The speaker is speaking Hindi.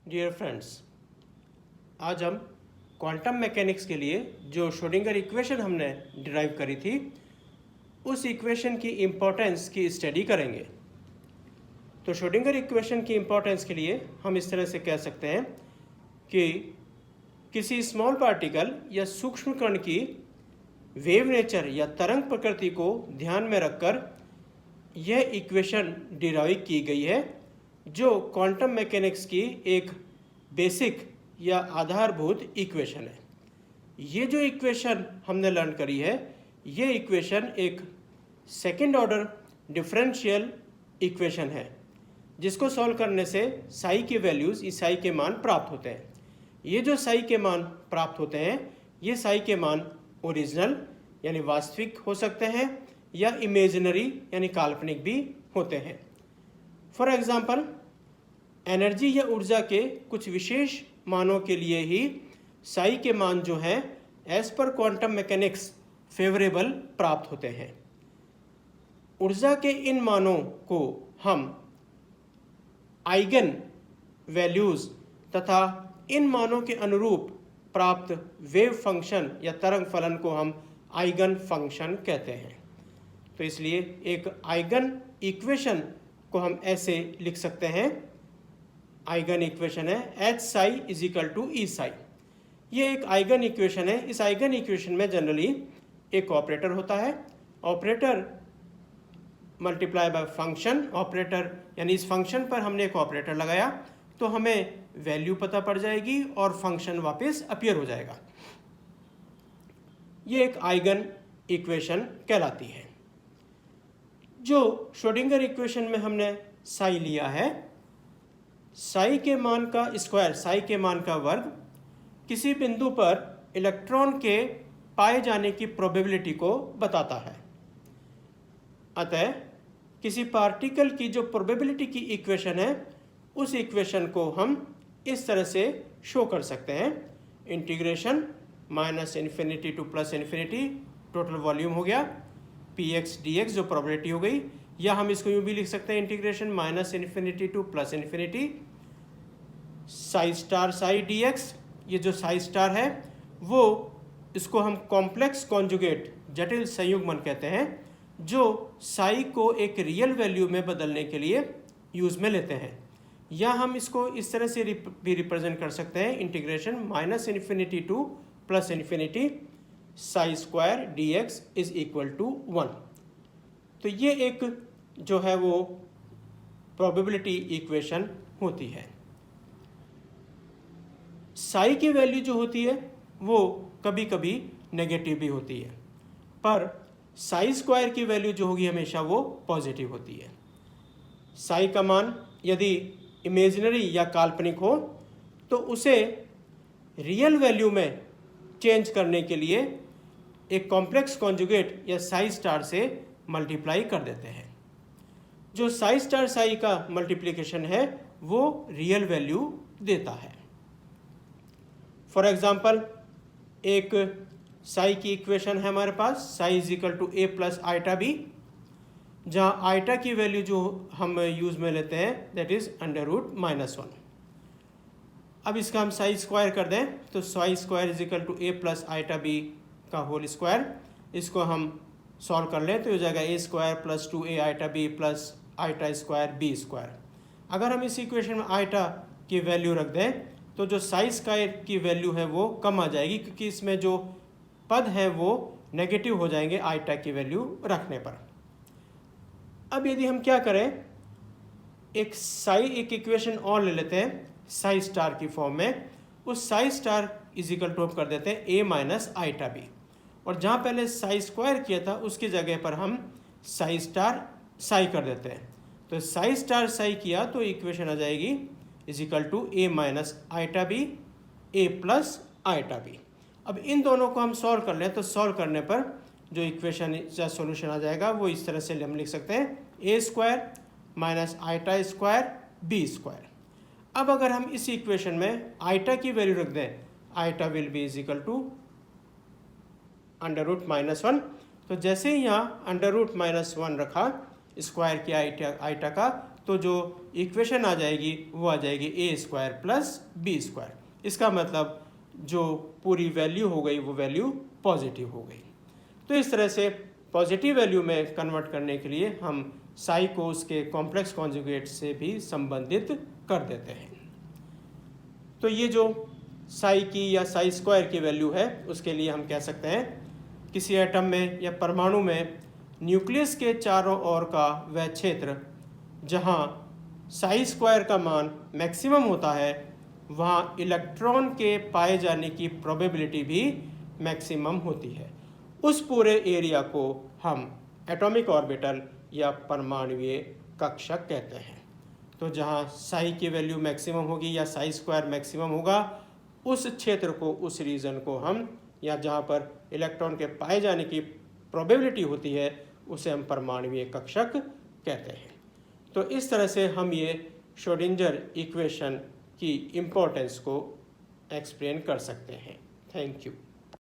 डियर फ्रेंड्स, आज हम क्वांटम मैकेनिक्स के लिए जो श्रोडिंगर इक्वेशन हमने डिराइव करी थी उस इक्वेशन की इम्पोर्टेंस की स्टडी करेंगे। तो श्रोडिंगर इक्वेशन की इम्पोर्टेंस के लिए हम इस तरह से कह सकते हैं कि किसी स्मॉल पार्टिकल या सूक्ष्म कण की वेव नेचर या तरंग प्रकृति को ध्यान में रखकर यह इक्वेशन डिराइव की गई है जो क्वांटम मैकेनिक्स की एक बेसिक या आधारभूत इक्वेशन है। ये जो इक्वेशन हमने लर्न करी है ये इक्वेशन एक सेकंड ऑर्डर डिफरेंशियल इक्वेशन है जिसको सॉल्व करने से साई के वैल्यूज़ इस साई के मान प्राप्त होते हैं। ये जो साई के मान प्राप्त होते हैं ये साई के मान ओरिजिनल यानी वास्तविक हो सकते हैं या इमेजिनरी यानी काल्पनिक भी होते हैं। फॉर एग्जाम्पल, एनर्जी या ऊर्जा के कुछ विशेष मानों के लिए ही साई के मान जो हैं as per quantum mechanics favourable प्राप्त होते हैं। ऊर्जा के इन मानों को हम आइगन वैल्यूज़ तथा इन मानों के अनुरूप प्राप्त वेव फंक्शन या तरंग फलन को हम आइगन फंक्शन कहते हैं। तो इसलिए एक आइगन इक्वेशन को हम ऐसे लिख सकते हैं, आइगन इक्वेशन है H psi is equal to E psi. ये एक आइगन इक्वेशन है। इस आइगन इक्वेशन में जनरली एक ऑपरेटर होता है, operator multiply by function operator, यानी इस फंक्शन पर हमने एक ऑपरेटर लगाया तो हमें वैल्यू पता पड़ जाएगी और फंक्शन वापस अपीयर हो जाएगा। ये एक आइगन इक्वेशन कहलाती है। जो श्रोडिंगर इक्वेशन में हमने साई लिया है, साई के मान का स्क्वायर, साई के मान का वर्ग किसी बिंदु पर इलेक्ट्रॉन के पाए जाने की प्रोबेबिलिटी को बताता है। अतः किसी पार्टिकल की जो प्रोबेबिलिटी की इक्वेशन है उस इक्वेशन को हम इस तरह से शो कर सकते हैं, integration minus infinity to plus infinity, total volume हो गया पी एक्स डी एक्स जो प्रोबेबिलिटी हो गई, या हम इसको यूँ भी लिख सकते हैं integration minus infinity to plus infinity Sai star Sai D x. ये जो साई स्टार है वो इसको हम कॉम्प्लेक्स कॉन्जुगेट जटिल संयुग्मन कहते हैं जो साई को एक रियल वैल्यू में बदलने के लिए यूज़ में लेते हैं। या हम इसको इस तरह से भी रिप्रेजेंट कर सकते हैं, integration minus infinity to plus infinity psi square d x is equal to 1। तो ये एक जो है वो प्रोबेबिलिटी इक्वेशन होती है। साई की वैल्यू जो होती है वो कभी कभी नेगेटिव भी होती है, पर साई स्क्वायर की वैल्यू जो होगी हमेशा वो पॉजिटिव होती है। साई का मान यदि इमेजिनरी या काल्पनिक हो तो उसे रियल वैल्यू में चेंज करने के लिए एक कॉम्प्लेक्स कॉन्जुगेट या साई स्टार से मल्टीप्लाई कर देते हैं। जो साई स्टार साई का मल्टीप्लिकेशन है वो रियल वैल्यू देता है। फॉर एग्जाम्पल, एक साई की इक्वेशन है हमारे पास, psi is equal to A plus iota B, जहाँ आइटा की वैल्यू जो हम यूज़ में लेते हैं that is under root minus 1। अब इसका हम साई स्क्वायर कर दें तो psi square is equal to A plus iota B का होल स्क्वायर। इसको हम सॉल्व कर लें तो हो जाएगा A square plus 2a iota B plus iota square B square. अगर हम इस इक्वेशन में आइटा की वैल्यू रख दें तो जो साई स्क्वायर की वैल्यू है वो कम आ जाएगी क्योंकि इसमें जो पद हैं वो नेगेटिव हो जाएंगे आइटा की वैल्यू रखने पर। अब यदि हम क्या करें, एक इक्वेशन और ले लेते हैं साई स्टार की फॉर्म में। उस psi star is equal to कर देते हैं ए माइनस आइटा बी, और जहाँ पहले साई स्क्वायर किया था उसकी जगह पर हम साई स्टार साई कर देते हैं। तो साई स्टार साई किया तो इक्वेशन आ जाएगी is equal to a minus iota b a plus iota b. अब इन दोनों को हम सॉल्व कर लें तो सॉल्व करने पर जो इक्वेशन का सॉल्यूशन आ जाएगा वो इस तरह से हम लिख सकते हैं A square minus iota square B square. अब अगर हम इस इक्वेशन में आइटा की वैल्यू रख दें, iota will be is equal to under root minus 1। तो जैसे ही यहाँ अंडर रूट माइनस 1 रखा स्क्वायर किया आइटा का तो जो इक्वेशन आ जाएगी वो आ जाएगी ए स्क्वायर प्लस बी स्क्वायर। इसका मतलब जो पूरी वैल्यू हो गई वो वैल्यू पॉजिटिव हो गई। तो इस तरह से पॉजिटिव वैल्यू में कन्वर्ट करने के लिए हम साई को उसके कॉम्प्लेक्स कॉन्जुगेट से भी संबंधित कर देते हैं। तो ये जो साई की या साई स्क्वायर की वैल्यू है उसके लिए हम कह सकते हैं किसी एटम में या परमाणु में न्यूक्लियस के चारों ओर का वह क्षेत्र जहाँ साई स्क्वायर का मान मैक्सिमम होता है वहाँ इलेक्ट्रॉन के पाए जाने की प्रोबेबिलिटी भी मैक्सिमम होती है। उस पूरे एरिया को हम एटॉमिक ऑर्बिटल या परमाणुीय कक्षक कहते हैं। तो जहाँ साई की वैल्यू मैक्सिमम होगी या साई स्क्वायर मैक्सिमम होगा उस क्षेत्र को, उस रीजन को हम, या जहाँ पर इलेक्ट्रॉन के पाए जाने की प्रोबेबिलिटी होती है उसे हम परमाणुीय कक्षक कहते हैं। तो इस तरह से हम ये श्रोडिंगर इक्वेशन की इम्पोर्टेंस को एक्सप्लेन कर सकते हैं। Thank you.